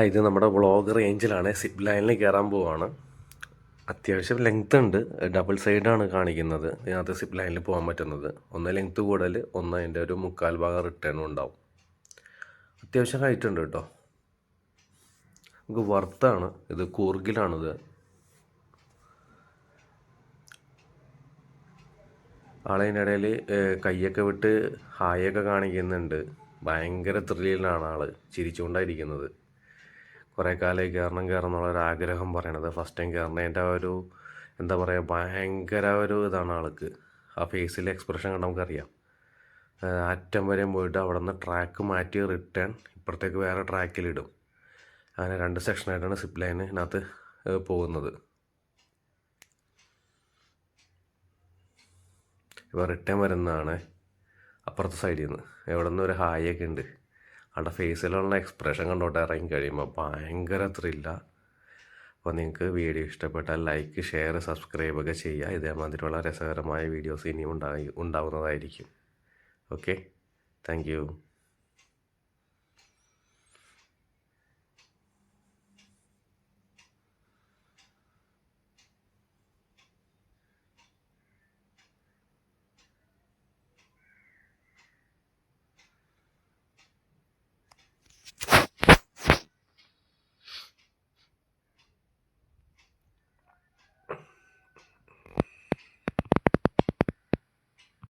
ഇത് നമ്മുടെ വ്ളോഗ് റേഞ്ചിലാണ്. സിപ്പ് ലൈനിൽ കയറാൻ പോവാണ്. അത്യാവശ്യം ലെങ്ത് ഉണ്ട്. ഡബിൾ സൈഡാണ് കാണിക്കുന്നത്. ഇതിനകത്ത് സിപ്പ് ലൈനിൽ പോകാൻ പറ്റുന്നത്. ഒന്ന് ലെങ്ത്ത് കൂടുതൽ, ഒന്ന് അതിൻ്റെ ഒരു മുക്കാൽ ഭാഗം റിട്ടേണും ഉണ്ടാവും. അത്യാവശ്യം ഹൈറ്റ് ഉണ്ട് കേട്ടോ. നമുക്ക് വർത്താണ്. ഇത് കൂർഗിലാണിത്. ആളതിനിടയിൽ കൈയൊക്കെ വിട്ട് ഹായൊക്കെ കാണിക്കുന്നുണ്ട്. ഭയങ്കര ത്രില്ലിലാണ് ആൾ ചിരിച്ചുകൊണ്ടായിരിക്കുന്നത്. കുറേ കാലമായി കയറണം എന്നുള്ളൊരാഗ്രഹം പറയണത്. ഫസ്റ്റ് ടൈം കയറണതിൻ്റെ ഒരു എന്താ പറയുക, ഭയങ്കര ഒരു ഇതാണ് ആൾക്ക്. ആ ഫേസിലെ എക്സ്പ്രഷൻ കണ്ട് നമുക്കറിയാം. അറ്റം വരെയും പോയിട്ട് അവിടെ നിന്ന് ട്രാക്ക് മാറ്റി റിട്ടേൺ ഇപ്പുറത്തേക്ക് വേറെ ട്രാക്കിലിടും. അങ്ങനെ 2 സെക്ഷനായിട്ടാണ് സിപ്പ് ലൈനിനകത്ത് പോകുന്നത്. ഇപ്പോൾ റിട്ടേൺ വരുന്നതാണ് അപ്പുറത്തെ സൈഡിൽ നിന്ന്. എവിടെ നിന്ന് ഒരു ഹായൊക്കെ ഉണ്ട്. ആളുടെ ഫേസിലുള്ള എക്സ്പ്രഷൻ കണ്ടോട്ട് ഇറങ്ങി കഴിയുമ്പോൾ ഭയങ്കര ത്രില്ല. അപ്പോൾ നിങ്ങൾക്ക് വീഡിയോ ഇഷ്ടപ്പെട്ടാൽ ലൈക്ക്, ഷെയർ, സബ്സ്ക്രൈബ് ഒക്കെ ചെയ്യുക. ഇതേമാതിരിയുള്ള രസകരമായ വീഡിയോസ് ഇനിയും ഉണ്ടാവുന്നതായിരിക്കും. Okay, thank you.